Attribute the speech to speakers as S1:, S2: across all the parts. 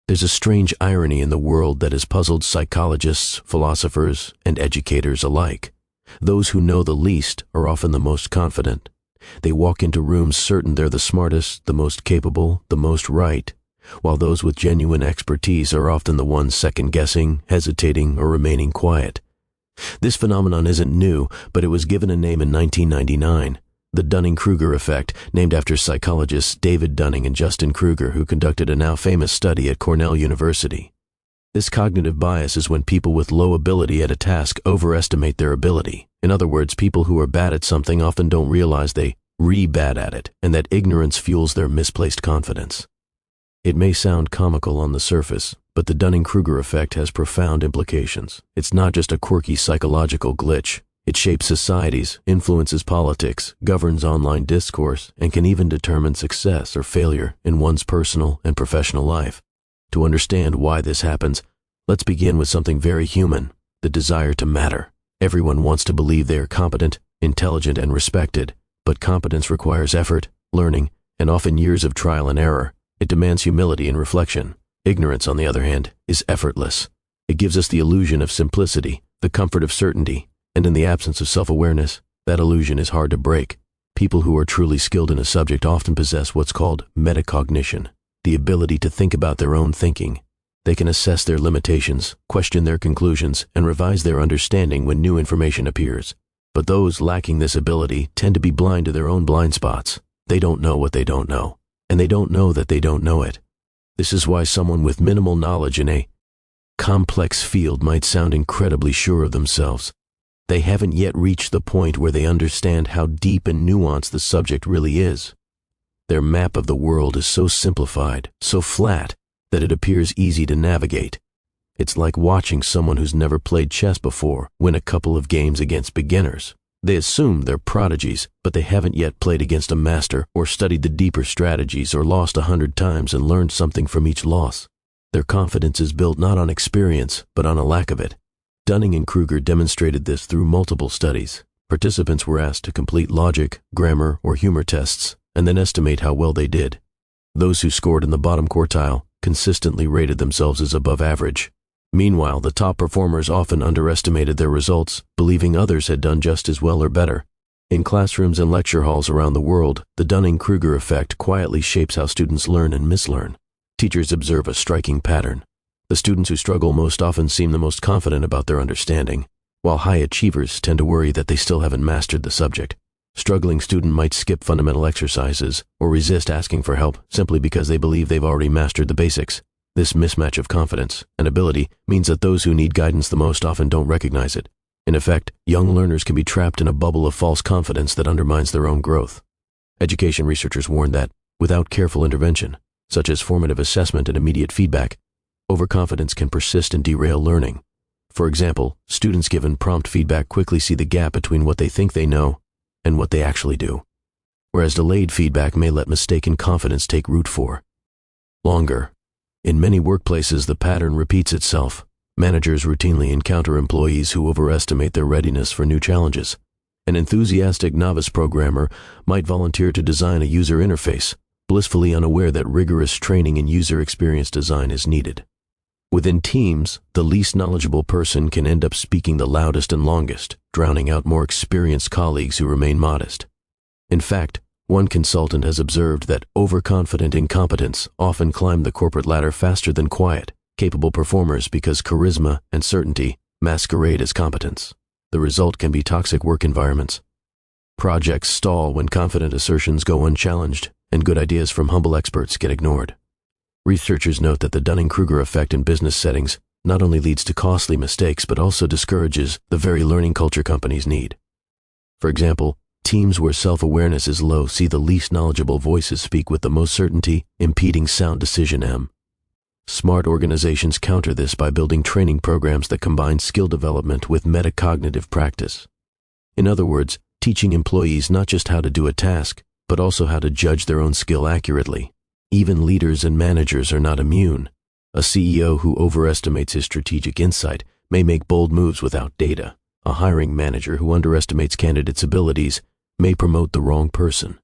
S1: There's a strange irony in the world that has puzzled psychologists, philosophers, and educators alike. Those who know the least are often the most confident. They walk into rooms certain they're the smartest, the most capable, the most right, while those with genuine expertise are often the ones second-guessing, hesitating, or remaining quiet. This phenomenon isn't new, but it was given a name in 1999. The Dunning-Kruger Effect, named after psychologists David Dunning and Justin Kruger, who conducted a now famous study at Cornell University. This cognitive bias is when people with low ability at a task overestimate their ability. In other words, people who are bad at something often don't realize they re-bad at it, and that ignorance fuels their misplaced confidence. It may sound comical on the surface, but the Dunning-Kruger effect has profound implications. It's not just a quirky psychological glitch. It shapes societies, influences politics, governs online discourse, and can even determine success or failure in one's personal and professional life. To understand why this happens, let's begin with something very human: the desire to matter. Everyone wants to believe they are competent, intelligent, and respected, but competence requires effort, learning, and often years of trial and error. It demands humility and reflection. Ignorance, on the other hand, is effortless. It gives us the illusion of simplicity, the comfort of certainty, and in the absence of self-awareness, that illusion is hard to break. People who are truly skilled in a subject often possess what's called metacognition, the ability to think about their own thinking. They can assess their limitations, question their conclusions, and revise their understanding when new information appears. But those lacking this ability tend to be blind to their own blind spots. They don't know what they don't know, and they don't know that they don't know it. This is why someone with minimal knowledge in a complex field might sound incredibly sure of themselves. They haven't yet reached the point where they understand how deep and nuanced the subject really is. Their map of the world is so simplified, so flat, that it appears easy to navigate. It's like watching someone who's never played chess before win a couple of games against beginners. They assume they're prodigies, but they haven't yet played against a master or studied the deeper strategies or lost 100 times and learned something from each loss. Their confidence is built not on experience, but on a lack of it. Dunning and Kruger demonstrated this through multiple studies. Participants were asked to complete logic, grammar, or humor tests, and then estimate how well they did. Those who scored in the bottom quartile consistently rated themselves as above average. Meanwhile, the top performers often underestimated their results, believing others had done just as well or better. In classrooms and lecture halls around the world, the Dunning-Kruger effect quietly shapes how students learn and mislearn. Teachers observe a striking pattern. The students who struggle most often seem the most confident about their understanding, while high achievers tend to worry that they still haven't mastered the subject. Struggling student might skip fundamental exercises or resist asking for help simply because they believe they've already mastered the basics. This mismatch of confidence and ability means that those who need guidance the most often don't recognize it. In effect, young learners can be trapped in a bubble of false confidence that undermines their own growth. Education researchers warn that, without careful intervention, such as formative assessment and immediate feedback, overconfidence can persist and derail learning. For example, students given prompt feedback quickly see the gap between what they think they know and what they actually do, whereas delayed feedback may let mistaken confidence take root for longer. In many workplaces, the pattern repeats itself. Managers routinely encounter employees who overestimate their readiness for new challenges. An enthusiastic novice programmer might volunteer to design a user interface, blissfully unaware that rigorous training in user experience design is needed. Within teams, the least knowledgeable person can end up speaking the loudest and longest, drowning out more experienced colleagues who remain modest. In fact, one consultant has observed that overconfident incompetents often climb the corporate ladder faster than quiet, capable performers because charisma and certainty masquerade as competence. The result can be toxic work environments. Projects stall when confident assertions go unchallenged, and good ideas from humble experts get ignored. Researchers note that the Dunning-Kruger effect in business settings not only leads to costly mistakes but also discourages the very learning culture companies need. For example, teams where self-awareness is low see the least knowledgeable voices speak with the most certainty, impeding sound decision. Smart organizations counter this by building training programs that combine skill development with metacognitive practice. In other words, teaching employees not just how to do a task, but also how to judge their own skill accurately. Even leaders and managers are not immune. A CEO who overestimates his strategic insight may make bold moves without data. A hiring manager who underestimates candidates' abilities may promote the wrong person.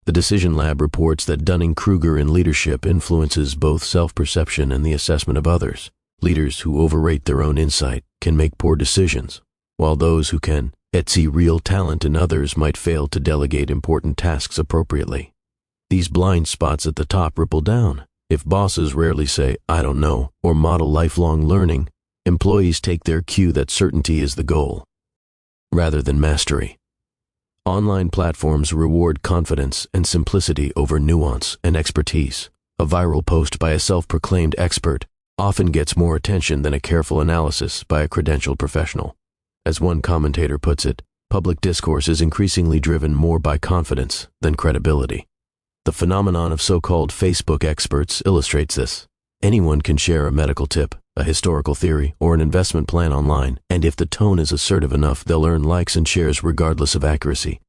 S1: The Decision Lab reports that Dunning-Kruger in leadership influences both self-perception and the assessment of others. Leaders who overrate their own insight can make poor decisions, while those who can see real talent in others might fail to delegate important tasks appropriately. These blind spots at the top ripple down. If bosses rarely say, "I don't know," or model lifelong learning, employees take their cue that certainty is the goal, rather than mastery. Online platforms reward confidence and simplicity over nuance and expertise. A viral post by a self-proclaimed expert often gets more attention than a careful analysis by a credentialed professional. As one commentator puts it, public discourse is increasingly driven more by confidence than credibility. The phenomenon of so-called Facebook experts illustrates this. Anyone can share a medical tip, a historical theory, or an investment plan online, and if the tone is assertive enough, they'll earn likes and shares regardless of accuracy.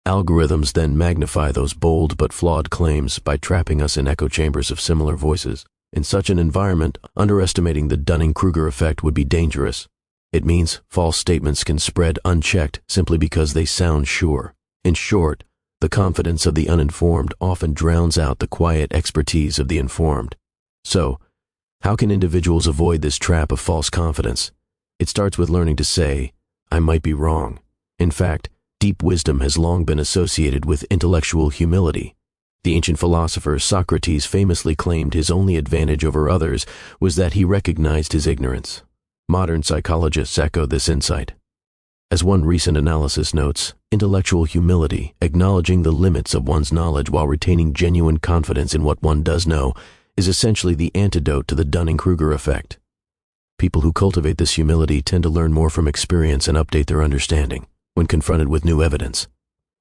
S1: Algorithms then magnify those bold but flawed claims by trapping us in echo chambers of similar voices. In such an environment, underestimating the Dunning-Kruger effect would be dangerous. It means false statements can spread unchecked simply because they sound sure. In short, the confidence of the uninformed often drowns out the quiet expertise of the informed. So, how can individuals avoid this trap of false confidence? It starts with learning to say, "I might be wrong." In fact, deep wisdom has long been associated with intellectual humility. The ancient philosopher Socrates famously claimed his only advantage over others was that he recognized his ignorance. Modern psychologists echo this insight. As one recent analysis notes, intellectual humility, acknowledging the limits of one's knowledge while retaining genuine confidence in what one does know, is essentially the antidote to the Dunning-Kruger effect. People who cultivate this humility tend to learn more from experience and update their understanding when confronted with new evidence.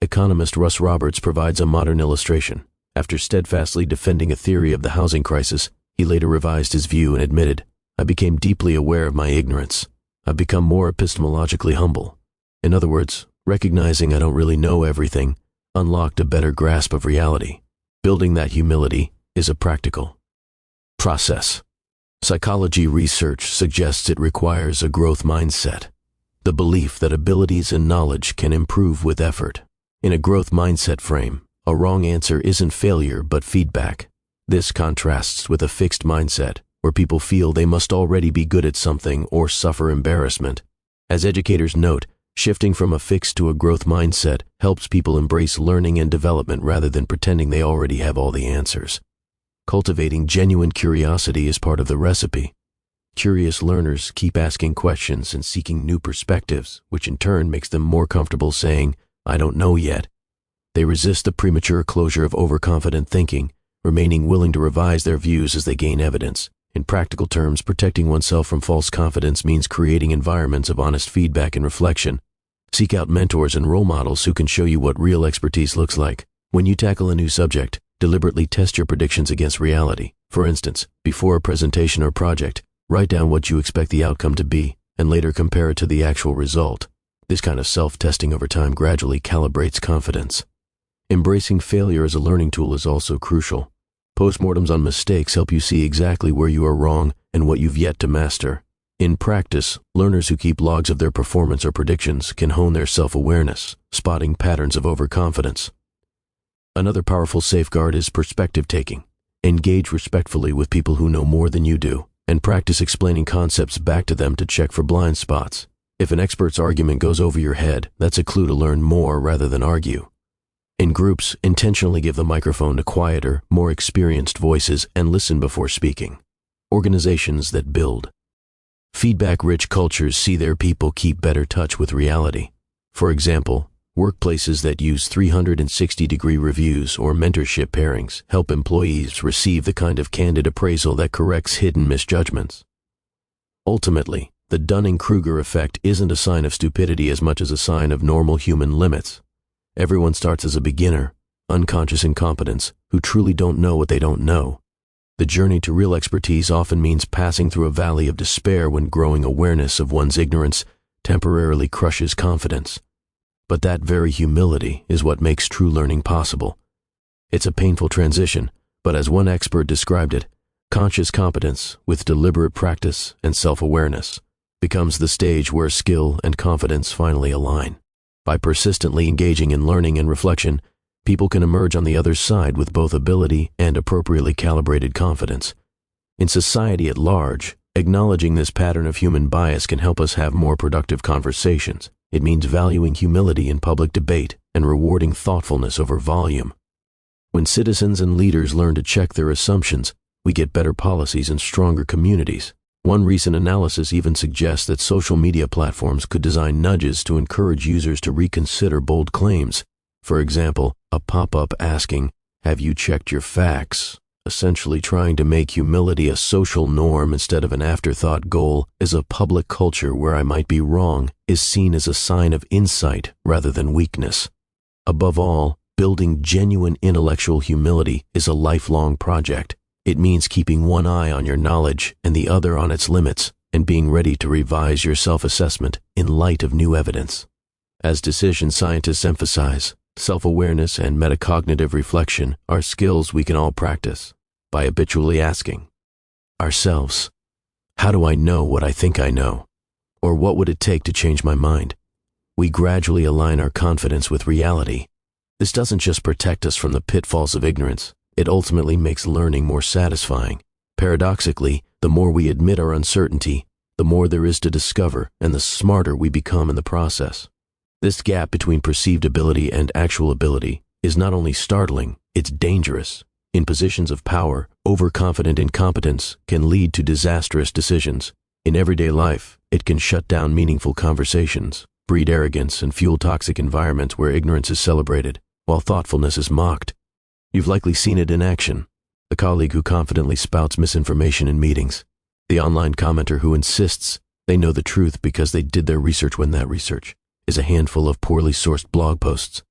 S1: Economist Russ Roberts provides a modern illustration. After steadfastly defending a theory of the housing crisis, he later revised his view and admitted, "I became deeply aware of my ignorance. I've become more epistemologically humble." In other words, recognizing I don't really know everything unlocked a better grasp of reality. Building that humility is a practical process. Psychology research suggests it requires a growth mindset, the belief that abilities and knowledge can improve with effort. In a growth mindset frame, a wrong answer isn't failure but feedback. This contrasts with a fixed mindset, where people feel they must already be good at something or suffer embarrassment. As educators note, shifting from a fixed to a growth mindset helps people embrace learning and development rather than pretending they already have all the answers. Cultivating genuine curiosity is part of the recipe. Curious learners keep asking questions and seeking new perspectives, which in turn makes them more comfortable saying, "I don't know yet." They resist the premature closure of overconfident thinking, remaining willing to revise their views as they gain evidence. In practical terms, protecting oneself from false confidence means creating environments of honest feedback and reflection. Seek out mentors and role models who can show you what real expertise looks like. When you tackle a new subject, deliberately test your predictions against reality. For instance, before a presentation or project, write down what you expect the outcome to be, and later compare it to the actual result. This kind of self-testing over time gradually calibrates confidence. Embracing failure as a learning tool is also crucial. Postmortems on mistakes help you see exactly where you are wrong and what you've yet to master. In practice, learners who keep logs of their performance or predictions can hone their self-awareness, spotting patterns of overconfidence. Another powerful safeguard is perspective-taking. Engage respectfully with people who know more than you do, and practice explaining concepts back to them to check for blind spots. If an expert's argument goes over your head, that's a clue to learn more rather than argue. In groups, intentionally give the microphone to quieter, more experienced voices and listen before speaking. Organizations that build feedback-rich cultures see their people keep better touch with reality. For example, workplaces that use 360-degree reviews or mentorship pairings help employees receive the kind of candid appraisal that corrects hidden misjudgments. Ultimately, the Dunning-Kruger effect isn't a sign of stupidity as much as a sign of normal human limits. Everyone starts as a beginner, unconscious incompetents, who truly don't know what they don't know. The journey to real expertise often means passing through a valley of despair when growing awareness of one's ignorance temporarily crushes confidence. But that very humility is what makes true learning possible. It's a painful transition, but as one expert described it, conscious competence with deliberate practice and self-awareness becomes the stage where skill and confidence finally align. By persistently engaging in learning and reflection, People can emerge on the other side with both ability and appropriately calibrated confidence. In society at large, acknowledging this pattern of human bias can help us have more productive conversations. It means valuing humility in public debate and rewarding thoughtfulness over volume. When citizens and leaders learn to check their assumptions, we get better policies and stronger communities. One recent analysis even suggests that social media platforms could design nudges to encourage users to reconsider bold claims. For example, a pop-up asking, "Have you checked your facts?" essentially trying to make humility a social norm instead of an afterthought goal. Is a public culture where I might be wrong is seen as a sign of insight rather than weakness. Above all, building genuine intellectual humility is a lifelong project. It means keeping one eye on your knowledge and the other on its limits, and being ready to revise your self-assessment in light of new evidence. As decision scientists emphasize, self-awareness and metacognitive reflection are skills we can all practice by habitually asking ourselves, how do I know what I think I know? Or what would it take to change my mind? We gradually align our confidence with reality. This doesn't just protect us from the pitfalls of ignorance, it ultimately makes learning more satisfying. Paradoxically, the more we admit our uncertainty, the more there is to discover and the smarter we become in the process. This gap between perceived ability and actual ability is not only startling, it's dangerous. In positions of power, overconfident incompetence can lead to disastrous decisions. In everyday life, it can shut down meaningful conversations, breed arrogance, and fuel toxic environments where ignorance is celebrated, while thoughtfulness is mocked. You've likely seen it in action. The colleague who confidently spouts misinformation in meetings. The online commenter who insists they know the truth because they did their research when that research is a handful of poorly sourced blog posts.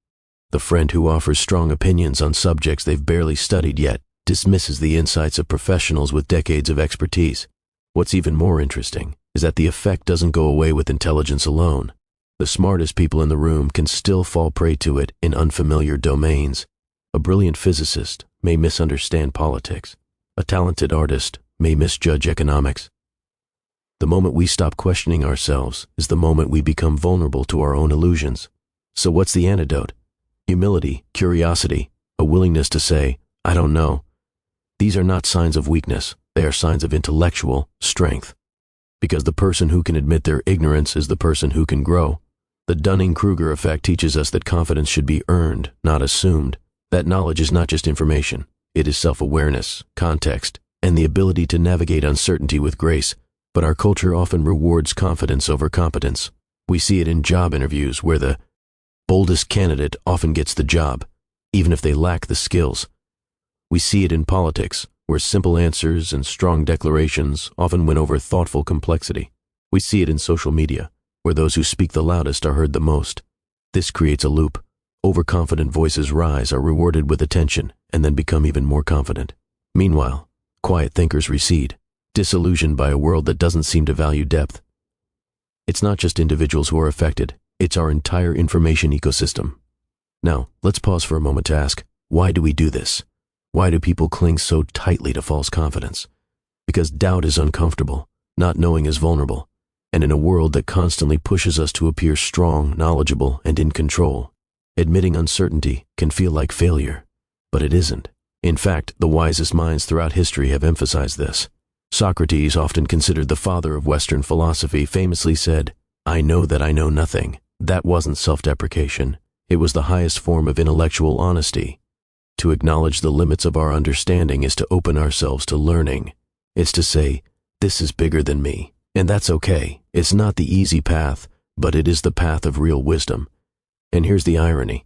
S1: The friend who offers strong opinions on subjects they've barely studied yet dismisses the insights of professionals with decades of expertise. What's even more interesting is that the effect doesn't go away with intelligence alone. The smartest people in the room can still fall prey to it in unfamiliar domains. A brilliant physicist may misunderstand politics. A talented artist may misjudge economics. The moment we stop questioning ourselves is the moment we become vulnerable to our own illusions. So what's the antidote? Humility, curiosity, a willingness to say, I don't know. These are not signs of weakness, they are signs of intellectual strength. Because the person who can admit their ignorance is the person who can grow. The Dunning-Kruger effect teaches us that confidence should be earned, not assumed. That knowledge is not just information, it is self-awareness, context, and the ability to navigate uncertainty with grace. But our culture often rewards confidence over competence. We see it in job interviews where the boldest candidate often gets the job, even if they lack the skills. We see it in politics, where simple answers and strong declarations often win over thoughtful complexity. We see it in social media, where those who speak the loudest are heard the most. This creates a loop. Overconfident voices rise, are rewarded with attention, and then become even more confident. Meanwhile, quiet thinkers recede, disillusioned by a world that doesn't seem to value depth. It's not just individuals who are affected, it's our entire information ecosystem. Now, let's pause for a moment to ask, why do we do this? Why do people cling so tightly to false confidence? Because doubt is uncomfortable, not knowing is vulnerable, and in a world that constantly pushes us to appear strong, knowledgeable, and in control, admitting uncertainty can feel like failure, but it isn't. In fact, the wisest minds throughout history have emphasized this. Socrates, often considered the father of Western philosophy, famously said, "I know that I know nothing." That wasn't self-deprecation. It was the highest form of intellectual honesty. To acknowledge the limits of our understanding is to open ourselves to learning. It's to say, this is bigger than me. And that's okay. It's not the easy path, but it is the path of real wisdom. And here's the irony.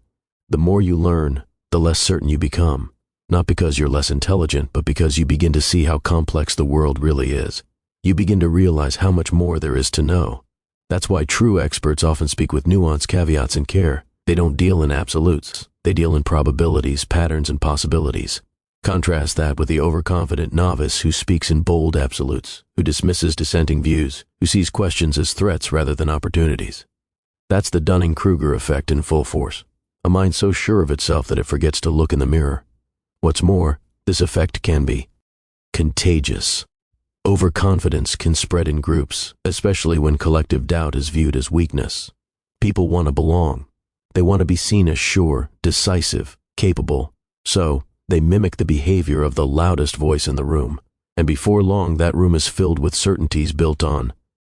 S1: The more you learn, the less certain you become. Not because you're less intelligent, but because you begin to see how complex the world really is. You begin to realize how much more there is to know. That's why true experts often speak with nuance, caveats, and care. They don't deal in absolutes. They deal in probabilities, patterns, and possibilities. Contrast that with the overconfident novice who speaks in bold absolutes, who dismisses dissenting views, who sees questions as threats rather than opportunities. That's the Dunning-Kruger effect in full force. A mind so sure of itself that it forgets to look in the mirror. What's more, this effect can be contagious. Overconfidence can spread in groups, especially when collective doubt is viewed as weakness. People want to belong. They want to be seen as sure, decisive, capable. So, they mimic the behavior of the loudest voice in the room, and before long that room is filled with certainties built on